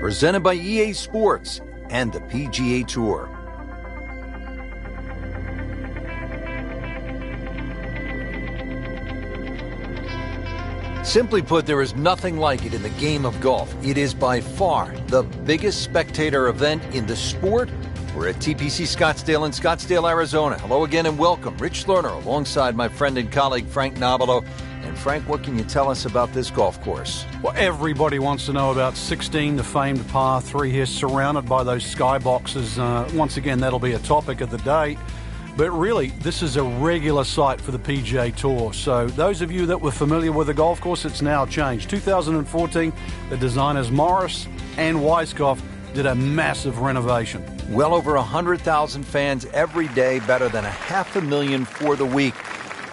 presented by EA Sports and the PGA Tour. Simply put, there is nothing like it in the game of golf. It is by far the biggest spectator event in the sport. We're at TPC Scottsdale in Scottsdale, Arizona. Hello again and welcome. Rich Lerner alongside my friend and colleague Frank Nobilo. And Frank, what can you tell us about this golf course? Well, everybody wants to know about 16, the famed par 3 here, surrounded by those skyboxes. Once again, that'll be a topic of the day. But really, this is a regular site for the PGA Tour. So those of you that were familiar with the golf course, it's now changed. 2014, the designers Morris and Weiskopf did a massive renovation. Well over 100,000 fans every day, better than 500,000 for the week.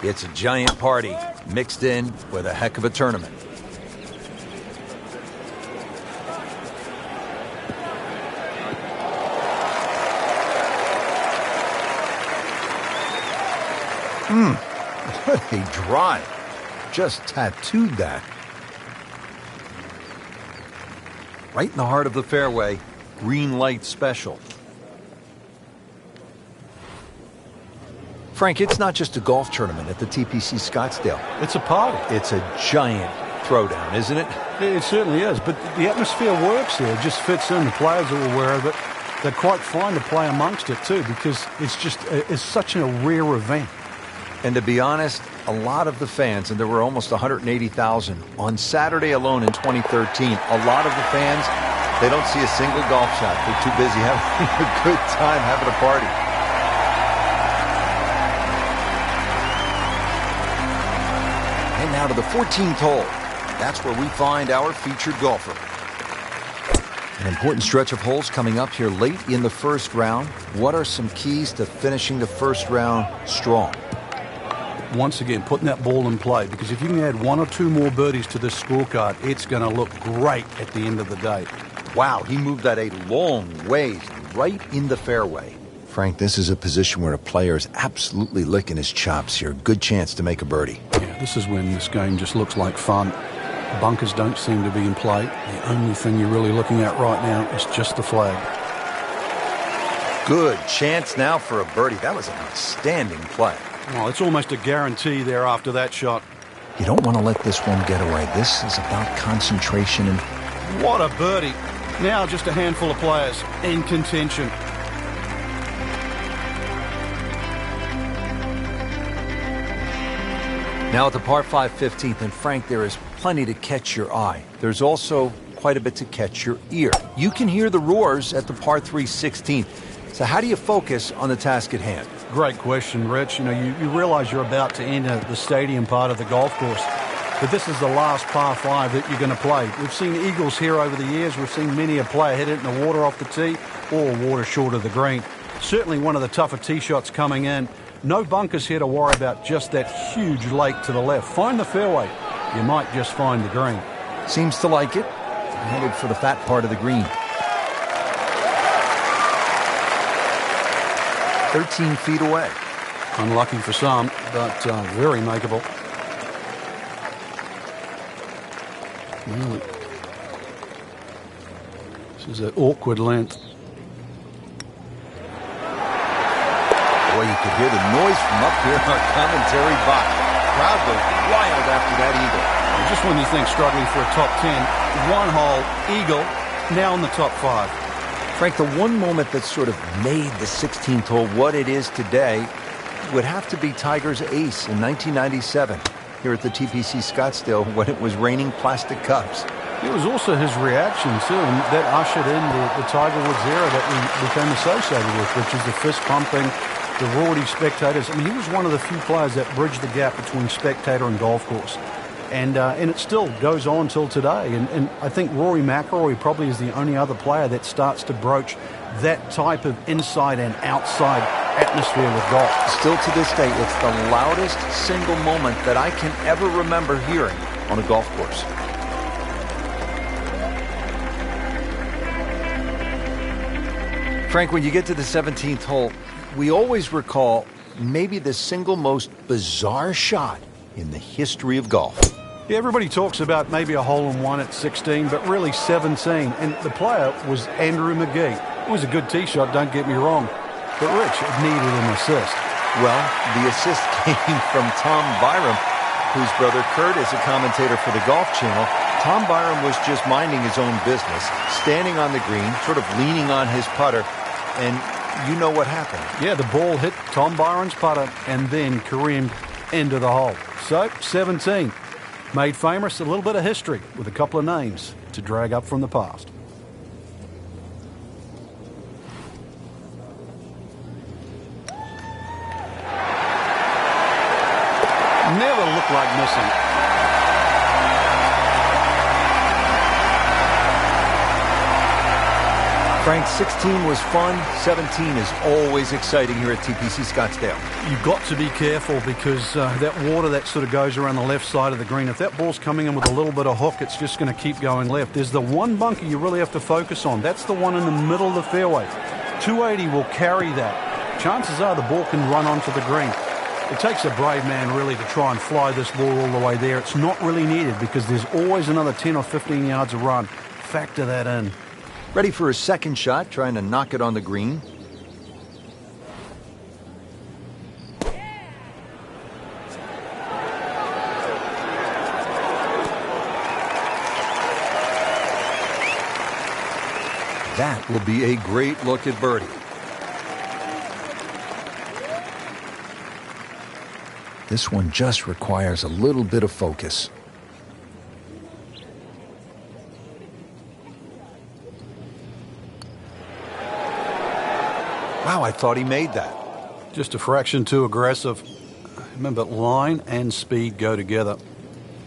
It's a giant party mixed in with a heck of a tournament. What a drive. Just tattooed that. Right in the heart of the fairway, green light special. Frank, it's not just a golf tournament at the TPC Scottsdale. It's a party. It's a giant throwdown, isn't it? It certainly is, but the atmosphere works here. It just fits in. The players are aware of it. They're quite fine to play amongst it, too, because it's such a rare event. And to be honest, a lot of the fans, and there were almost 180,000 on Saturday alone in 2013, a lot of the fans, they don't see a single golf shot. They're too busy having a good time, having a party. And now to the 14th hole. That's where we find our featured golfer. An important stretch of holes coming up here late in the first round. What are some keys to finishing the first round strong? Once again, putting that ball in play, because if you can add 1 or 2 more birdies to this scorecard, it's going to look great at the end of the day. Wow, he moved that a long ways right in the fairway. Frank, this is a position where a player is absolutely licking his chops here. Good chance to make a birdie. Yeah, this is when this game just looks like fun. Bunkers don't seem to be in play. The only thing you're really looking at right now is just the flag. Good chance now for a birdie. That was an outstanding play. Well, it's almost a guarantee there after that shot. You don't want to let this one get away. This is about concentration and... What a birdie. Now just a handful of players in contention. Now at the par 5 15th, and Frank, there is plenty to catch your eye. There's also quite a bit to catch your ear. You can hear the roars at the par 3 16th. So how do you focus on the task at hand? Great question, Rich. You realize you're about to enter the stadium part of the golf course, but this is the last par 5 that you're going to play. We've seen eagles here over the years. We've seen many a player hit it in the water off the tee or water short of the green. Certainly one of the tougher tee shots coming in. No bunkers here to worry about, just that huge lake to the left. Find the fairway. You might just find the green. Seems to like it. Headed for the fat part of the green. 13 feet away. Unlucky for some, but very makeable. Really. This is an awkward length. Boy, you could hear the noise from up here in our commentary box. Crowd goes wild after that eagle. Just when you think struggling for a top 10, one hole, eagle, now in the top 5. Frank, the one moment that sort of made the 16th hole what it is today would have to be Tiger's ace in 1997 here at the TPC Scottsdale when it was raining plastic cups. It was also his reaction, too, and that ushered in the Tiger Woods era that we became associated with, which is the fist pumping, the rowdy spectators. I mean, he was one of the few players that bridged the gap between spectator and golf course. And it still goes on till today. And I think Rory McIlroy probably is the only other player that starts to broach that type of inside and outside atmosphere with golf. Still to this day, it's the loudest single moment that I can ever remember hearing on a golf course. Frank, when you get to the 17th hole, we always recall maybe the single most bizarre shot in the history of golf. Yeah, everybody talks about maybe a hole-in-one at 16, but really 17. And the player was Andrew McGee. It was a good tee shot, don't get me wrong. But Rich, it needed an assist. Well, the assist came from Tom Byram, whose brother Kurt is a commentator for the Golf Channel. Tom Byram was just minding his own business, standing on the green, sort of leaning on his putter, and you know what happened. Yeah, the ball hit Tom Byram's putter and then careened into the hole. So, 17. Made famous, a little bit of history with a couple of names to drag up from the past. Never looked like missing. Frank, 16 was fun. 17 is always exciting here at TPC Scottsdale. You've got to be careful because that water that sort of goes around the left side of the green, if that ball's coming in with a little bit of hook, it's just going to keep going left. There's the one bunker you really have to focus on. That's the one in the middle of the fairway. 280 will carry that. Chances are the ball can run onto the green. It takes a brave man really to try and fly this ball all the way there. It's not really needed because there's always another 10 or 15 yards of run. Factor that in. Ready for his second shot, trying to knock it on the green. That will be a great look at birdie. This one just requires a little bit of focus. Wow, I thought he made that. Just a fraction too aggressive. Remember, line and speed go together.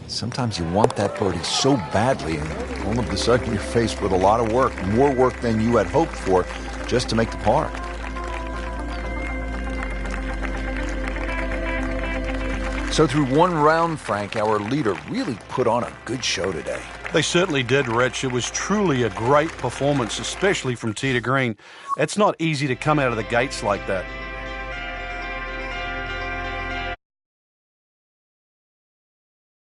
Sometimes you want that birdie so badly, and all of a sudden you're faced with a lot of work, more work than you had hoped for, just to make the par. So through one round, Frank, our leader really put on a good show today. They certainly did, Rich. It was truly a great performance, especially from tee to green. It's not easy to come out of the gates like that.